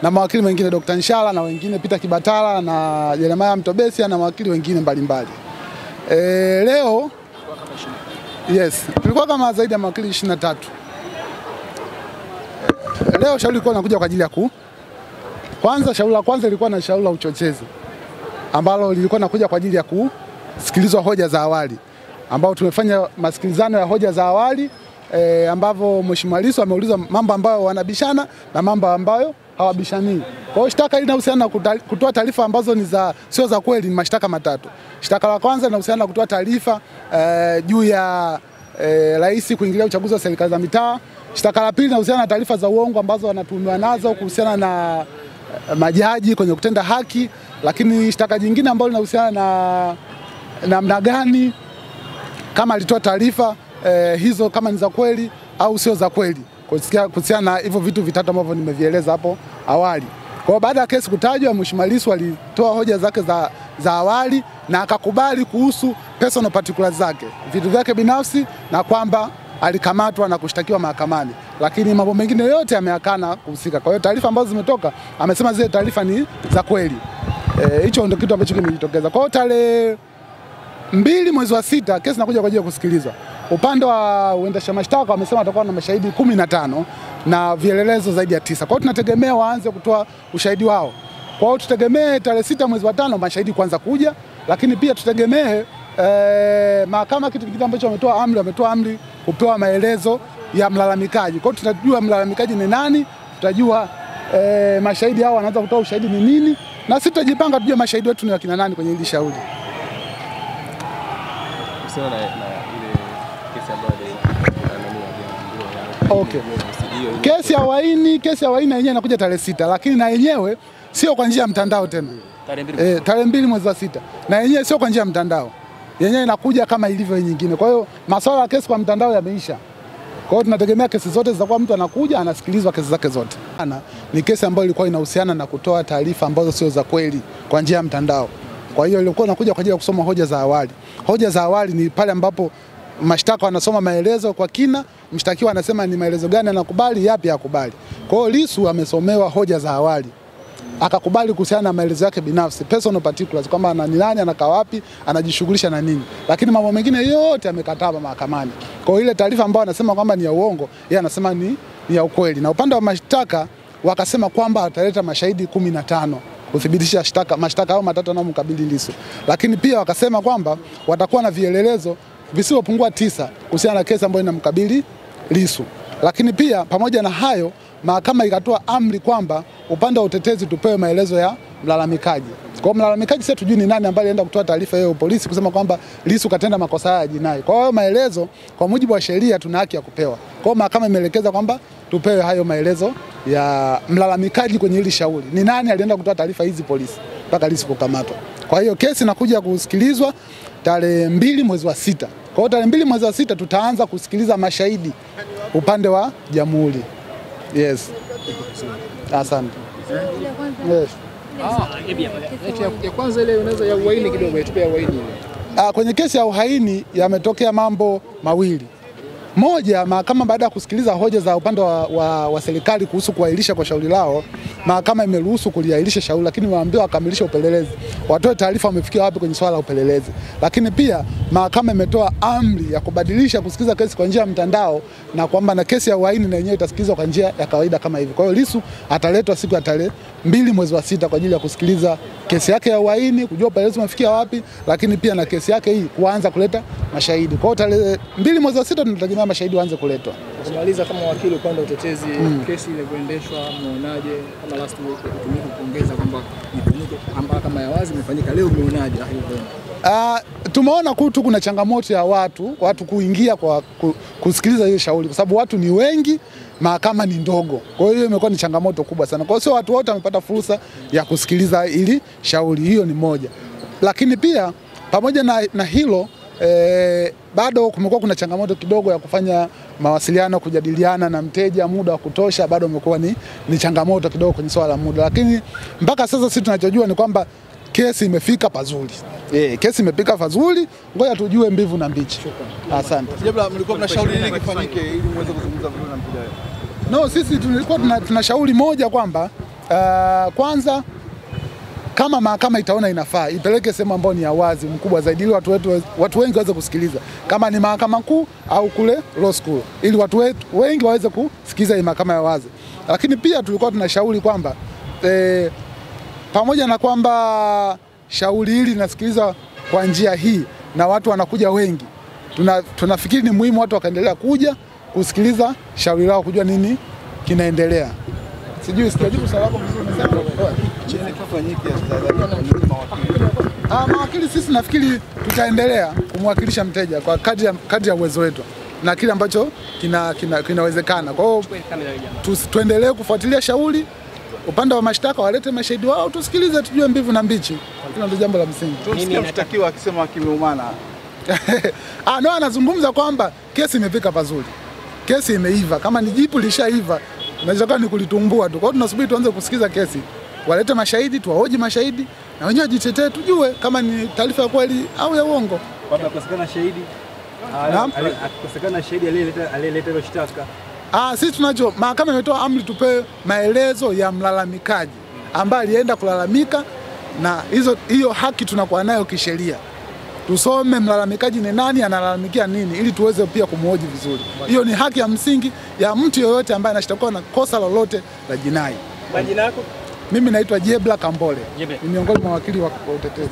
na mawakili wengine Dr. Nshala na wengine Peter Kibatala na Jeremiah Mtobesia na mawakili wengine mbalimbali. Leo tulikuwa kama zaidi ya mawakili 23. Leo shauri lilikuwa linakuja kwa ajili ya kwanza, shauri la kwanza lilikuwa na shauri la uchochezi ambalo lilikuwa linakuja kwa ajili ya kusikilizwa hoja za awali, ambao tumefanya masikilizano ya hoja za awali ambavyo Mheshimiwa Lissu ameuliza mambo ambayo wanabishana na mambo ambayo hawabishani. Kwa hiyo shtaka hili linahusiana na kutoa taarifa ambazo ni sio za kweli, ni mashtaka matatu. Shtaka la kwanza linahusiana na kutoa taarifa juu ya rais kuingilia uchaguzi wa serikali za mitaa. Shtaka la pili linahusiana na taarifa za uongo ambazo wanatuhumiwa nazo kuhusiana na majaji kwenye kutenda haki, lakini shtaka jingine ambalo linahusiana na namna gani kama alitoa taarifa hizo kama ni za kweli au sio za kweli, kuhusiana na hivyo vitu vitatu ambavyo nimevieleza hapo awali. Kwa hiyo baada ya kesi kutajwa, Mheshimiwa Lissu alitoa hoja zake za awali na akakubali kuhusu personal particulars zake, vitu vyake binafsi, na kwamba alikamatwa na kushtakiwa mahakamani, lakini mambo mengine yote ameyakana kuhusika. Kwa hiyo taarifa ambazo zimetoka amesema zile taarifa ni za kweli. Hicho ndio kitu ambacho kimejitokeza. Kwa hiyo tarehe 2 mwezi wa 6 kesi inakuja kwa ajili ya kusikilizwa. Upande wa uendesha mashtaka wamesema watakuwa na mashahidi 15 na vielelezo zaidi ya 9. Kwa hiyo tunategemea waanze kutoa ushahidi wao. Kwa hiyo tutegemee tarehe 6 mwezi wa 5 mashahidi kwanza kuja, lakini pia tutegemee mahakama kitu kingine ambacho wametoa amri kupewa maelezo ya mlalamikaji. Kwa hiyo tutajua mlalamikaji ni nani, tutajua mashahidi hao wanaanza kutoa ushahidi ni nini, na sisi tutajipanga tujue mashahidi wetu ni wakina nani kwenye hili shauri. Sasa na ile kesi ambayo okay. Kesi ya Waini yenyewe inakuja tarehe 6, lakini na yenyewe sio kwa njia ya mtandao tena. Tarehe 2 mwezi wa 6. Na yenyewe sio kwa njia ya mtandao. Yenyewe inakuja kama ilivyo nyingine. Kwa hiyo masuala ya kesi kwa mtandao yameisha. Kwa hiyo tunategemea kesi zote zitakuwa mtu anakuja anasikilizwa kesi zake zote. Ni kesi ambayo ilikuwa inahusiana na kutoa taarifa ambazo sio za kweli kwa njia ya mtandao. Kwa hiyo ilikuwa inakuja kwa ajili ya kusoma hoja za awali. Hoja za awali ni pale ambapo mashtaka wanasoma maelezo kwa kina, mshtakiwa anasema ni maelezo gani anakubali, yapi hakubali. Kwa hiyo Lissu amesomewa hoja za awali, akakubali kuhusiana na maelezo yake binafsi, personal particulars, kwamba ni nani, anakaa wapi, anajishughulisha na nini. Lakini mambo mengine yote amekataa mahakamani. Kwa hiyo ile taarifa ambayo anasema kwamba ni ya uongo, yeye anasema ni ya ukweli. Na upande wa mashtaka wakasema kwamba ataleta mashahidi 15 kuthibitisha mashtaka hao matatu yanayomkabili Lissu. Lakini pia wakasema kwamba watakuwa na vielelezo visivyopungua 9 kuhusiana na kesi ambayo inamkabili Lissu. Lakini pia pamoja na hayo, mahakama ikatoa amri kwamba upande wa utetezi tupewe maelezo ya mlalamikaji. Kwa mlalamikaji sasa tujui ni nani ambaye alienda kutoa taarifa hiyo polisi kusema kwamba Lissu katenda makosa ya jinai. Kwa hiyo maelezo kwa mujibu wa sheria tuna haki ya kupewa. Kwa hiyo mahakama imeelekeza kwamba tupewe hayo maelezo ya mlalamikaji kwenye hili shauri. Ni nani alienda kutoa taarifa hizi polisi mpaka Lissu kukamatwa. Kwa hiyo kesi inakuja kusikilizwa tarehe 2 mwezi wa 6. Kwa hiyo tarehe 2 mwezi wa 6 tutaanza kusikiliza mashahidi upande wa jamhuri. Yes. Asante. Yes. Ya kwanza ile unaweza ya uhaini kidogo, tupe ya uhaini. Kwenye kesi ya uhaini yametokea mambo mawili. Moja, mahakama baada ya kusikiliza hoja za upande wa serikali kuhusu kuahirisha kwa shauri lao, mahakama imeruhusu kuliahirisha shauri, lakini waambiwa wakamilishe upelelezi. Watoe taarifa wamefikia wapi kwenye swala la upelelezi. Lakini pia mahakama imetoa amri ya kubadilisha kusikiliza kesi kwa njia ya mtandao, na kwamba na kesi ya uhaini na yenyewe itasikilizwa kwa njia ya kawaida kama hivi. Kwa hiyo Lissu ataletwa siku ya tarehe 2 mwezi wa 6 kwa ajili ya kusikiliza kesi yake ya uhaini, kujua upelelezi umefikia wapi, lakini pia na kesi yake hii kuanza kuleta mashahidi. Kwa hiyo tarehe 2 mwezi wa 6 tunategemea mashahidi waanze kuletwa. Kumaliza kama wakili upande wa utetezi, kesi ile kuendeshwa, mnaonaje kama last week tutumike kuongeza kwamba ifanyike ambapo kama ya wazi imefanyika leo, mnaonaje hivyo? Tumeona tu kuna changamoto ya watu kuingia kwa kusikiliza hiyo shauri, kwa sababu watu ni wengi, mahakama ni ndogo. Kwa hiyo imekuwa ni changamoto kubwa sana. Kwa hiyo sio watu wote wamepata fursa ya kusikiliza ili shauri, hiyo ni moja. Lakini pia pamoja na hilo bado kumekuwa kuna changamoto kidogo ya kufanya mawasiliano, kujadiliana na mteja muda wa kutosha, bado umekuwa ni changamoto kidogo kwenye swala la muda. Lakini mpaka sasa sisi tunachojua ni kwamba kesi imefika pazuri. Kesi imefika pazuri, ngoja tujue mbivu na mbichi. Asante. Labda mlikuwa mnashauri nini kifanyike ili muweze kuzungumza vizuri na mteja? No, sisi tulikuwa tunashauri moja kwamba Kwanza kama mahakama itaona inafaa ipeleke sehemu ambayo ni ya wazi mkubwa zaidi, ili watu wengi waweze kusikiliza, kama ni mahakama kuu au kule law school, ili watu wengi waweze kusikiliza hii mahakama ya wazi. Lakini pia tulikuwa tunashauri kwamba pamoja na kwamba shauri hili linasikilizwa kwa njia hii na watu wanakuja wengi, tunafikiri ni muhimu watu wakaendelea kuja kusikiliza shauri lao, kujua nini kinaendelea. Sijui sijajibu swali lako vizuri. Mawakili sisi nafikiri tutaendelea kumwakilisha mteja kwa kadri ya uwezo wetu na kile ambacho kinawezekana. Kwa hiyo tuendelee kufuatilia shauri, upande wa mashtaka walete mashahidi wao, tusikilize, tujue mbivu na mbichi. Hilo ndio jambo la msingi. Tunasikia mshtakiwa akisema kimeumana. No, anazungumza kwamba kesi imefika pazuri. Kesi imeiva, kama ni jipu lishaiva, tunataka ni kulitumbua tu. Kwa hiyo tunasubiri tuanze kusikiza kesi. Walete mashahidi, tuwahoji mashahidi na wenyewe jitetee, tujue kama ni taarifa ya kweli au ya uongo. Kwamba kukosekana shahidi. Akikosekana shahidi aliyeleta hilo shtaka. Sisi mahakama imetoa amri tupewe maelezo ya mlalamikaji ambaye alienda kulalamika, na hiyo haki tunakuwa nayo kisheria. Tusome mlalamikaji ni nani, analalamikia nini, ili tuweze pia kumhoji vizuri. Hiyo ni haki ya msingi ya mtu yoyote ambaye anashtakiwa na kosa lolote la jinai. Majina yako? Mimi naitwa Jebla Kambole. Ni miongoni mwa wakili wa utetezi.